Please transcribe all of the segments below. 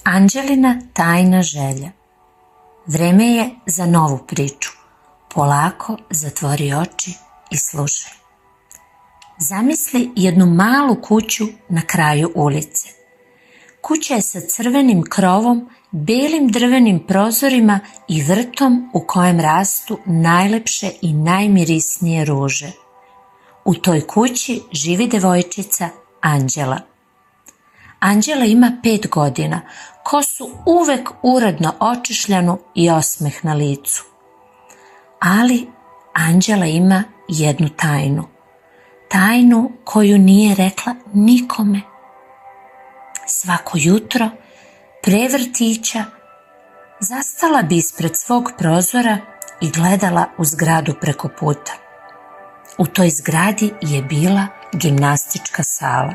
Anđelina tajna želja. Vreme je za novu priču. Polako zatvori oči i slušaj. Zamisli jednu malu kuću na kraju ulice. Kuća je sa crvenim krovom, belim drvenim prozorima i vrtom u kojem rastu najlepše i najmirisnije ruže. U toj kući živi devojčica Anđela. Anđela ima 5 godina, kosu uvek uredno očešljanu i osmeh na licu. Ali Anđela ima jednu tajnu. Tajnu koju nije rekla nikome. Svako jutro, pre vrtića, zastala bi ispred svog prozora i gledala u zgradu preko puta. U toj zgradi je bila gimnastička sala.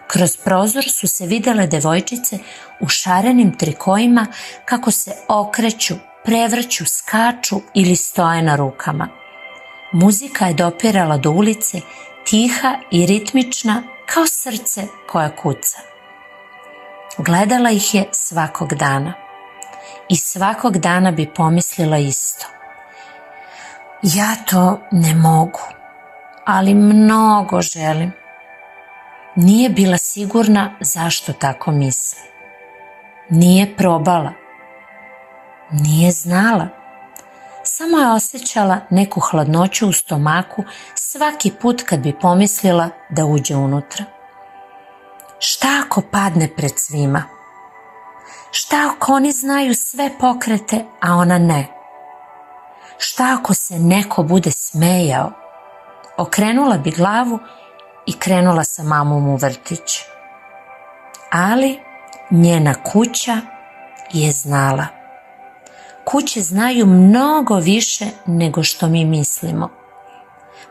Kroz prozor su se videle devojčice u šarenim trikoima kako se okreću, prevrću, skaču ili stoje na rukama. Muzika je dopirala do ulice, tiha i ritmična kao srce koja kuca. Gledala ih je svakog dana i svakog dana bi pomislila isto. Ja to ne mogu, ali mnogo želim. Nije bila sigurna zašto tako misli. Nije probala. Nije znala. Samo je osjećala neku hladnoću u stomaku svaki put kad bi pomislila da uđe unutra. Šta ako padne pred svima? Šta ako oni znaju sve pokrete, a ona ne? Šta ako se neko bude smejao? Okrenula bi glavu i krenula sa mamom u vrtić. Ali njena kuća je znala. Kuće znaju mnogo više nego što mi mislimo.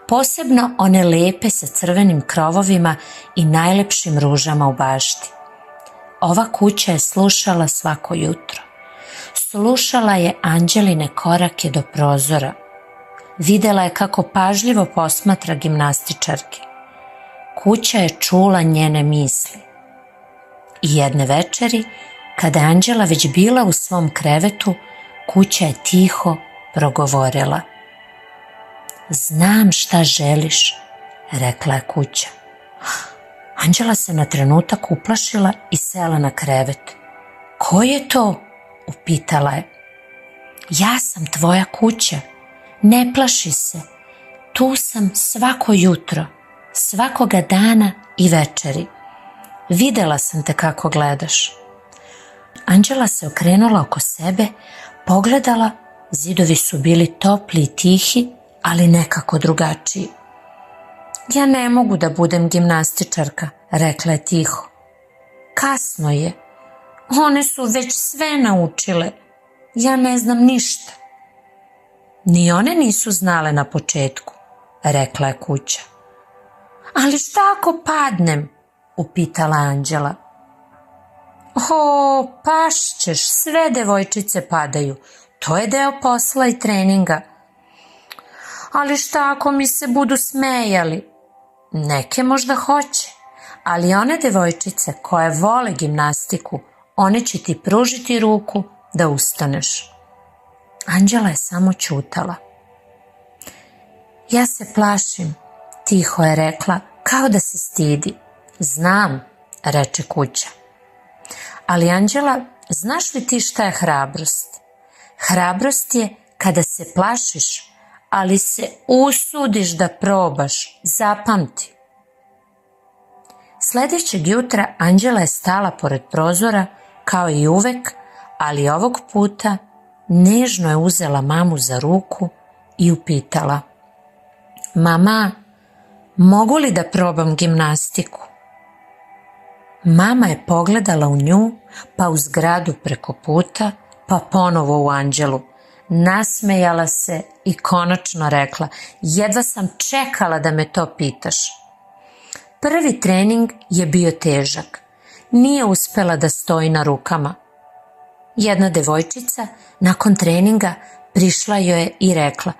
Posebno one lepe sa crvenim krovovima i najlepšim ružama u bašti. Ova kuća je slušala svako jutro. Slušala je Anđeline korake do prozora. Videla je kako pažljivo posmatra gimnastičarke. Kuća je čula njene misli. I jedne večeri, kada je Anđela već bila u svom krevetu, kuća je tiho progovorila. Znam šta želiš, rekla je kuća. Anđela se na trenutak uplašila i sela na krevet. Ko je to? Upitala je. Ja sam tvoja kuća. Ne plaši se. Tu sam svako jutro, svakoga dana i večeri. Videla sam te kako gledaš. Anđela se okrenula oko sebe, pogledala, zidovi su bili topli i tihi, ali nekako drugačiji. Ja ne mogu da budem gimnastičarka, rekla je tiho. Kasno je. One su već sve naučile. Ja ne znam ništa. Ni one nisu znale na početku, rekla je kuća. Ali šta ako padnem? Upitala Anđela. O, pašćeš, sve devojčice padaju. To je deo posla i treninga. Ali šta ako mi se budu smejali? Neke možda hoće, ali one devojčice koje vole gimnastiku, one će ti pružiti ruku da ustaneš. Anđela je samo ćutala. Ja se plašim, tiho je rekla, kao da se stidi. Znam, reče kuća. Ali Anđela, znaš li ti šta je hrabrost? Hrabrost je kada se plašiš, ali se usudiš da probaš, zapamti. Sljedećeg jutra Anđela je stala pored prozora, kao i uvek, ali ovog puta nežno je uzela mamu za ruku i upitala. Mama, mogu li da probam gimnastiku? Mama je pogledala u nju, pa u zgradu preko puta, pa ponovo u Anđelu. Nasmejala se i konačno rekla, jedva sam čekala da me to pitaš. Prvi trening je bio težak. Nije uspela da stoji na rukama. Jedna devojčica nakon treninga prišla joj je i rekla,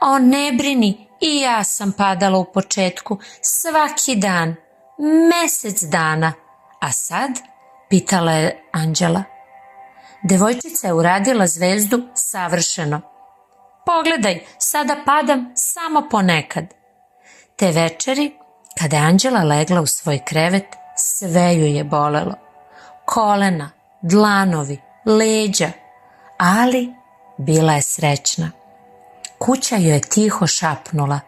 o ne brini, i ja sam padala u početku, svaki dan, mjesec dana, a sad pitala je Anđela. Devojčica je uradila zvezdu savršeno. Pogledaj, sada padam samo ponekad. Te večeri, kada je Anđela legla u svoj krevet, sve ju je bolelo. Kolena, dlanovi, leđa, ali bila je srećna. Kuća joj je tiho šapnula: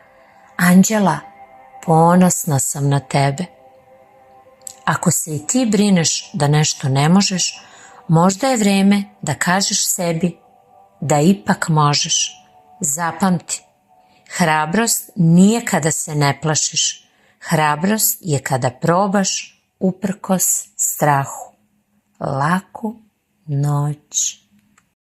Anđela, ponosna sam na tebe. Ako se i ti brineš da nešto ne možeš, možda je vreme da kažeš sebi da ipak možeš. Zapamti, hrabrost nije kada se ne plašiš. Hrabrost je kada probaš uprkos strahu. Laku noć.